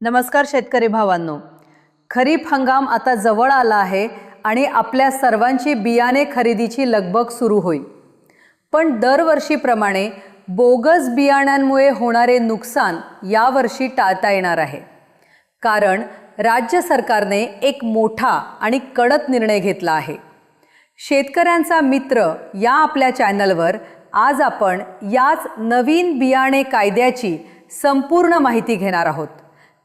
नमस्कार शेतकरी भावांनो, खरीप हंगाम आता जवळ आला आहे आणि आपल्या सर्वांची बियाणे खरेदीची लगबग सुरू होईल। पण दरवर्षीप्रमाणे बोगस बियाण्यांमुळे होणारे नुकसान यावर्षी टाळता येणार आहे, कारण राज्य सरकारने एक मोठा आणि कडक निर्णय घेतला आहे। शेतकऱ्यांचा मित्र या आपल्या चॅनलवर आज आपण याच नवीन बियाणे कायद्याची संपूर्ण माहिती घेणार आहोत।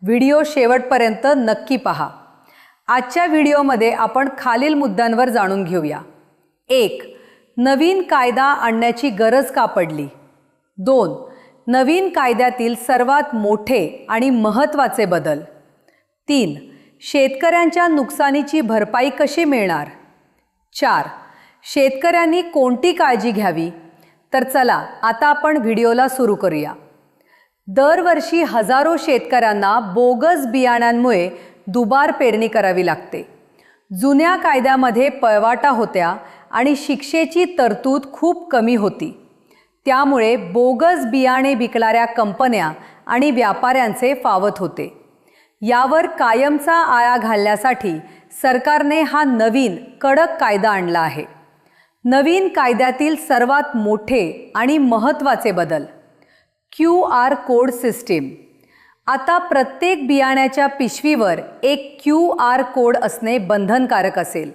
व्हिडिओ शेवटपर्यंत नक्की पहा। आजच्या व्हिडिओमध्ये आपण खालील मुद्द्यांवर जाणून घेऊया। 1. नवीन कायदा आणण्याची गरज का पडली? 2. नवीन कायद्यातील सर्वात मोठे आणि महत्त्वाचे बदल। 3. शेतकऱ्यांच्या नुकसानीची भरपाई कशी मिळणार? 4. शेतकऱ्यांनी कोणती काळजी घ्यावी? तर चला आता आपण व्हिडिओला सुरू करूया। दरवर्षी हजारो शेतकऱ्यांना बोगस बियाण्यांमुळे दुबार पेरणी करावी लागते। जुन्या कायद्यामध्ये पळवाटा होत्या आणि शिक्षेची तरतूद खूप कमी होती, त्यामुळे बोगस बियाणे विकणाऱ्या कंपन्या आणि व्यापाऱ्यांचे फावत होते। यावर कायमचा आळा घालण्यासाठी सरकारने हा नवीन कडक कायदा आणला आहे। नवीन कायद्यातील सर्वात मोठे आणि महत्त्वाचे बदल QR कोड सिस्टीम। आता प्रत्येक बियाण्याच्या पिशवीवर एक QR कोड असणे बंधनकारक असेल।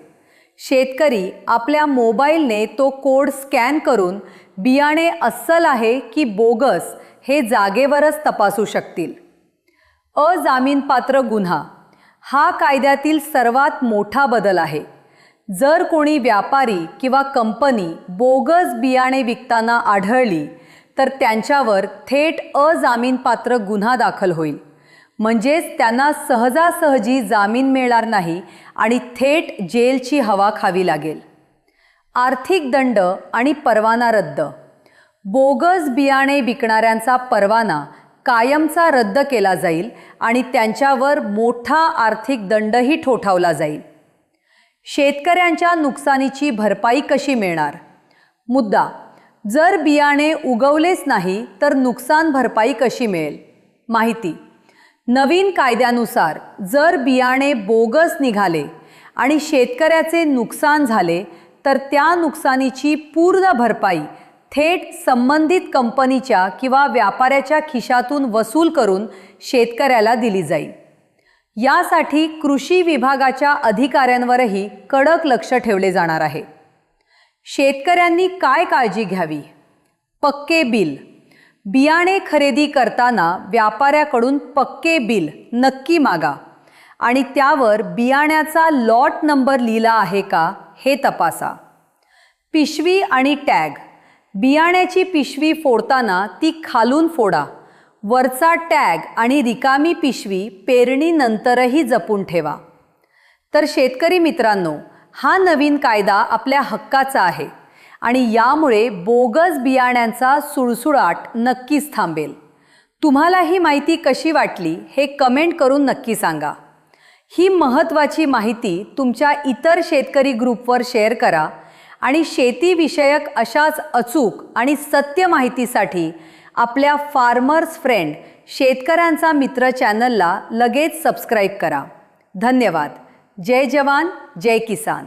शेतकरी आपल्या मोबाईलने तो कोड स्कॅन करून बियाणे अस्सल आहे की बोगस हे जागेवरच तपासू शकतील। अजामीनपात्र गुन्हा हा कायद्यातील सर्वात मोठा बदल आहे। जर कोणी व्यापारी किंवा कंपनी बोगस बियाणे विकताना आढळली तर त्यांच्यावर थेट अजामीनपात्र गुन्हा दाखल होईल, म्हणजेच त्यांना सहजासहजी जामीन मिळणार नाही आणि थेट जेलची हवा खावी लागेल। आर्थिक दंड आणि परवाना रद्द। बोगस बियाणे विकणाऱ्यांचा परवाना कायमचा रद्द केला जाईल आणि त्यांच्यावर मोठा आर्थिक दंडही ठोठावला जाईल। शेतकऱ्यांच्या नुकसानीची भरपाई कशी मिळणार? मुद्दा: जर बियाणे उगवलेच नाही तर नुकसान भरपाई कशी मिळेल? माहिती: नवीन कायद्यानुसार जर बियाणे बोगस निघाले आणि शेतकऱ्याचे नुकसान झाले तर त्या नुकसानीची पूर्ण भरपाई थेट संबंधित कंपनीच्या किंवा व्यापाऱ्याच्या खिशातून वसूल करून शेतकऱ्याला दिली जाईल। यासाठी कृषी विभागाच्या अधिकाऱ्यांवरही कडक लक्ष ठेवले जाणार आहे। शेतकऱ्यांनी काय काळजी घ्यावी? पक्के बिल। बियाणे खरेदी करताना व्यापाऱ्याकडून पक्के बिल नक्की मागा आणि त्यावर बियाण्याचा लॉट नंबर लिहिला आहे का हे तपासा। पिशवी आणि टॅग। बियाण्याची पिशवी फोडताना ती खालून फोडा। वरचा टॅग आणि रिकामी पिशवी पेरणीनंतरही जपून ठेवा। तर शेतकरी मित्रांनो, हा नवीन कायदा आपल्या हक्काचा आहे आणि यामुळे बोगस बियाण्यांचा सुळसुळाट नक्कीच थांबेल। तुम्हाला ही माहिती कशी वाटली हे कमेंट करून नक्की सांगा। ही महत्त्वाची माहिती तुमच्या इतर शेतकरी ग्रुपवर शेअर करा आणि शेतीविषयक अशाच अचूक आणि सत्य माहितीसाठी आपल्या फार्मर्स फ्रेंड शेतकऱ्यांचा मित्र चॅनलला लगेच सबस्क्राईब करा। धन्यवाद। जय जवान, जय किसान।